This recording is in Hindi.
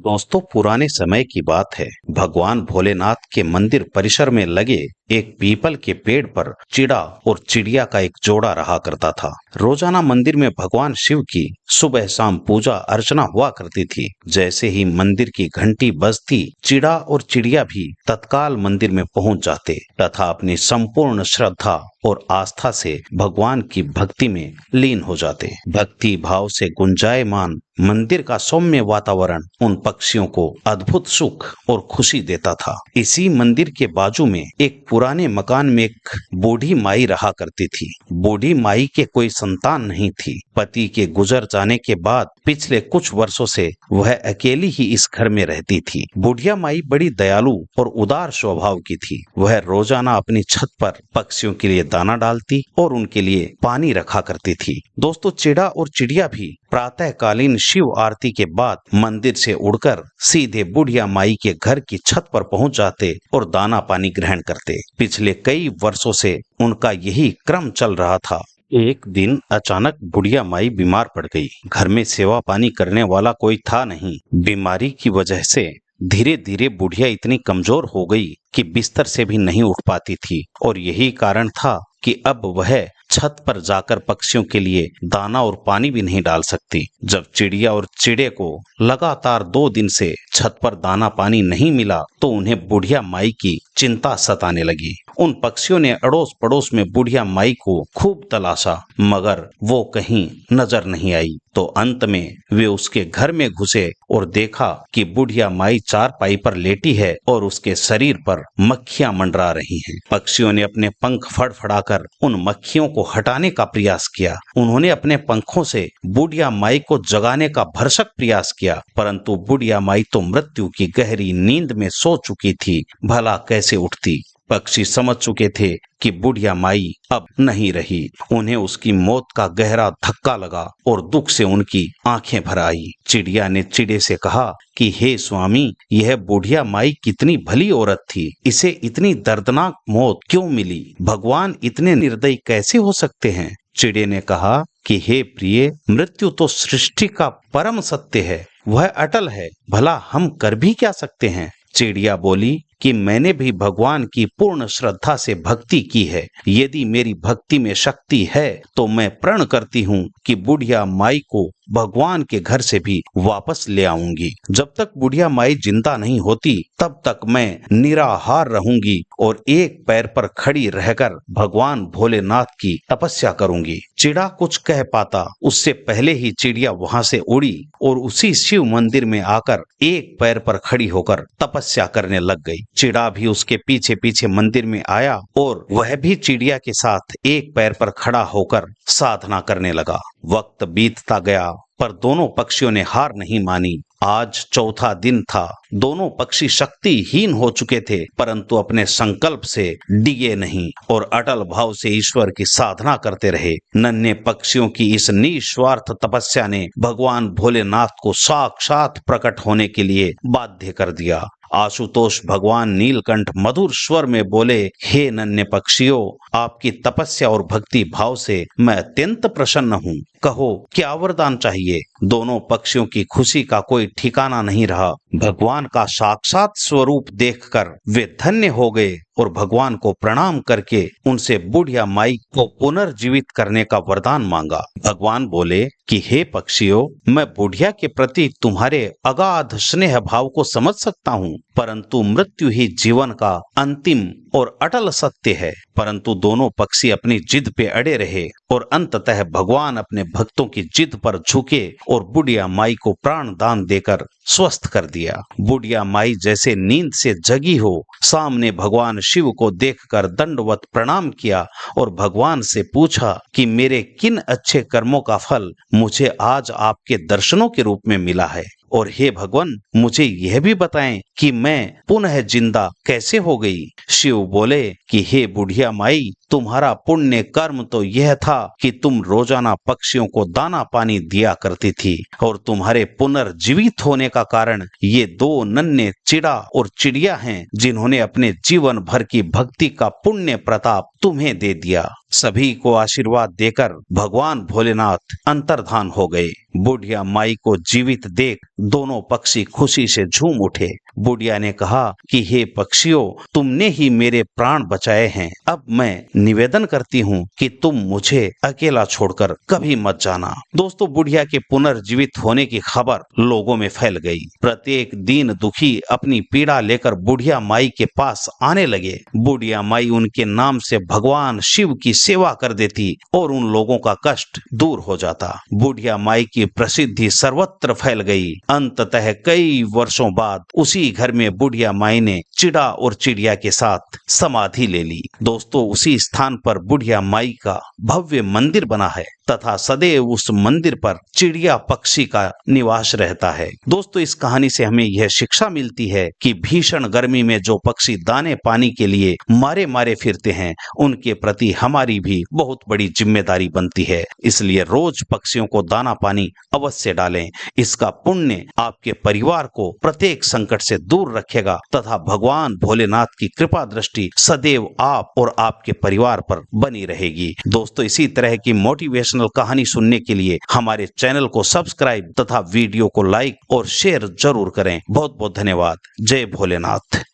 दोस्तों, पुराने समय की बात है। भगवान भोलेनाथ के मंदिर परिसर में लगे एक पीपल के पेड़ पर चिड़ा और चिड़िया का एक जोड़ा रहा करता था। रोजाना मंदिर में भगवान शिव की सुबह शाम पूजा अर्चना हुआ करती थी। जैसे ही मंदिर की घंटी बजती, चिड़ा और चिड़िया भी तत्काल मंदिर में पहुंच जाते तथा अपनी संपूर्ण श्रद्धा और आस्था से भगवान की भक्ति में लीन हो जाते। भक्ति भाव से गुंजायमान मंदिर का सौम्य वातावरण उन पक्षियों को अद्भुत सुख और खुशी देता था। इसी मंदिर के बाजू में एक पुराने मकान में एक बूढ़ी माई रहा करती थी। बूढ़ी माई के कोई संतान नहीं थी। पति के गुजर जाने के बाद पिछले कुछ वर्षों से वह अकेली ही इस घर में रहती थी। बुढ़िया माई बड़ी दयालु और उदार स्वभाव की थी। वह रोजाना अपनी छत पर पक्षियों के लिए दाना डालती और उनके लिए पानी रखा करती थी। दोस्तों, चिड़ा और चिड़िया भी प्रातःकालीन शिव आरती के बाद मंदिर से उड़कर सीधे बुढ़िया माई के घर की छत पर पहुंच जाते और दाना पानी ग्रहण करते। पिछले कई वर्षों से उनका यही क्रम चल रहा था। एक दिन अचानक बुढ़िया माई बीमार पड़ गई। घर में सेवा पानी करने वाला कोई था नहीं। बीमारी की वजह से धीरे धीरे बुढ़िया इतनी कमजोर हो गई कि बिस्तर से भी नहीं उठ पाती थी और यही कारण था कि अब वह छत पर जाकर पक्षियों के लिए दाना और पानी भी नहीं डाल सकती। जब चिड़िया और चिड़े को लगातार 2 दिन से छत पर दाना पानी नहीं मिला तो उन्हें बुढ़िया माई की चिंता सताने लगी। उन पक्षियों ने अड़ोस पड़ोस में बुढ़िया माई को खूब तलाशा, मगर वो कहीं नजर नहीं आई। तो अंत में वे उसके घर में घुसे और देखा कि बुढ़िया माई चारपाई पर लेटी है और उसके शरीर पर मक्खियां मंडरा रही हैं। पक्षियों ने अपने पंख फड़फड़ाकर उन मक्खियों को हटाने का प्रयास किया। उन्होंने अपने पंखों से बुढ़िया माई को जगाने का भरसक प्रयास किया, परंतु बुढ़िया माई तो मृत्यु की गहरी नींद में सो चुकी थी। भला कैसे उठती। पक्षी समझ चुके थे कि बुढ़िया माई अब नहीं रही। उन्हें उसकी मौत का गहरा धक्का लगा और दुख से उनकी आंखें भर आई। चिड़िया ने चिड़े से कहा कि हे स्वामी, यह बुढ़िया माई कितनी भली औरत थी। इसे इतनी दर्दनाक मौत क्यों मिली? भगवान इतने निर्दयी कैसे हो सकते हैं? चिड़े ने कहा कि हे प्रिय, मृत्यु तो सृष्टि का परम सत्य है, वह अटल है। भला हम कर भी क्या सकते हैं? चिड़िया बोली कि मैंने भी भगवान की पूर्ण श्रद्धा से भक्ति की है। यदि मेरी भक्ति में शक्ति है तो मैं प्रण करती हूँ कि बुढ़िया माई को भगवान के घर से भी वापस ले आऊंगी। जब तक बुढ़िया माई जिंदा नहीं होती तब तक मैं निराहार रहूंगी और एक पैर पर खड़ी रहकर भगवान भोलेनाथ की तपस्या करूंगी। चिड़ा कुछ कह पाता उससे पहले ही चिड़िया वहां से उड़ी और उसी शिव मंदिर में आकर एक पैर पर खड़ी होकर तपस्या करने लग गई। चिड़ा भी उसके पीछे पीछे मंदिर में आया और वह भी चिड़िया के साथ एक पैर पर खड़ा होकर साधना करने लगा। वक्त बीतता गया पर दोनों पक्षियों ने हार नहीं मानी। आज चौथा दिन था। दोनों पक्षी शक्तिहीन हो चुके थे, परंतु अपने संकल्प से डिगे नहीं और अटल भाव से ईश्वर की साधना करते रहे। नन्हे पक्षियों की इस निस्वार्थ तपस्या ने भगवान भोलेनाथ को साक्षात प्रकट होने के लिए बाध्य कर दिया। आशुतोष भगवान नीलकंठ मधुर स्वर में बोले, हे नन्हे पक्षियों, आपकी तपस्या और भक्ति भाव से मैं अत्यंत प्रसन्न हूँ। कहो क्या वरदान चाहिए? दोनों पक्षियों की खुशी का कोई ठिकाना नहीं रहा। भगवान का साक्षात स्वरूप देखकर वे धन्य हो गए और भगवान को प्रणाम करके उनसे बुढ़िया माई को पुनर्जीवित करने का वरदान मांगा। भगवान बोले कि हे पक्षियों, मैं बुढ़िया के प्रति तुम्हारे अगाध स्नेह भाव को समझ सकता हूँ, परंतु मृत्यु ही जीवन का अंतिम और अटल सत्य है। परंतु दोनों पक्षी अपनी जिद पे अड़े रहे और अंततः भगवान अपने भक्तों की जिद पर झुके और बुढ़िया माई को प्राण दान देकर स्वस्थ कर दिया। बुढ़िया माई जैसे नींद से जगी हो, सामने भगवान शिव को देखकर दंडवत प्रणाम किया और भगवान से पूछा कि मेरे किन अच्छे कर्मों का फल मुझे आज आपके दर्शनों के रूप में मिला है, और हे भगवान, मुझे यह भी बताएं कि मैं पुनः जिंदा कैसे हो गई। शिव बोले कि हे बुढ़िया माई, तुम्हारा पुण्य कर्म तो यह था कि तुम रोजाना पक्षियों को दाना पानी दिया करती थी, और तुम्हारे पुनर्जीवित होने का कारण ये दो नन्हे चिड़ा और चिड़िया हैं, जिन्होंने अपने जीवन भर की भक्ति का पुण्य प्रताप तुम्हें दे दिया। सभी को आशीर्वाद देकर भगवान भोलेनाथ अंतर्धान हो गए। बुढ़िया माई को जीवित देख दोनों पक्षी खुशी से झूम उठे। बुढ़िया ने कहा कि हे पक्षियों, तुमने ही मेरे प्राण बचाए हैं। अब मैं निवेदन करती हूँ कि तुम मुझे अकेला छोड़कर कभी मत जाना। दोस्तों, बुढ़िया के पुनर्जीवित होने की खबर लोगों में फैल गई। प्रत्येक दीन दुखी अपनी पीड़ा लेकर बुढ़िया माई के पास आने लगे। बुढ़िया माई उनके नाम से भगवान शिव की सेवा कर देती और उन लोगों का कष्ट दूर हो जाता। बुढ़िया माई की प्रसिद्धि सर्वत्र फैल गई। अंततः कई वर्षों बाद उसी घर में बुढ़िया माई ने चिड़ा और चिड़िया के साथ समाधि ले ली। दोस्तों, उसी स्थान पर बुढ़िया माई का भव्य मंदिर बना है तथा सदैव उस मंदिर पर चिड़िया पक्षी का निवास रहता है। दोस्तों, इस कहानी से हमें यह शिक्षा मिलती है कि भीषण गर्मी में जो पक्षी दाने पानी के लिए मारे मारे फिरते हैं, उनके प्रति हमारी भी बहुत बड़ी जिम्मेदारी बनती है। इसलिए रोज पक्षियों को दाना पानी अवश्य डालें। इसका पुण्य आपके परिवार को प्रत्येक संकट से दूर रखेगा तथा भगवान भोलेनाथ की कृपा दृष्टि सदैव आप और आपके परिवार पर बनी रहेगी। दोस्तों, इसी तरह की मोटिवेशनल कहानी सुनने के लिए हमारे चैनल को सब्सक्राइब तथा वीडियो को लाइक और शेयर जरूर करें। बहुत बहुत धन्यवाद। जय भोलेनाथ।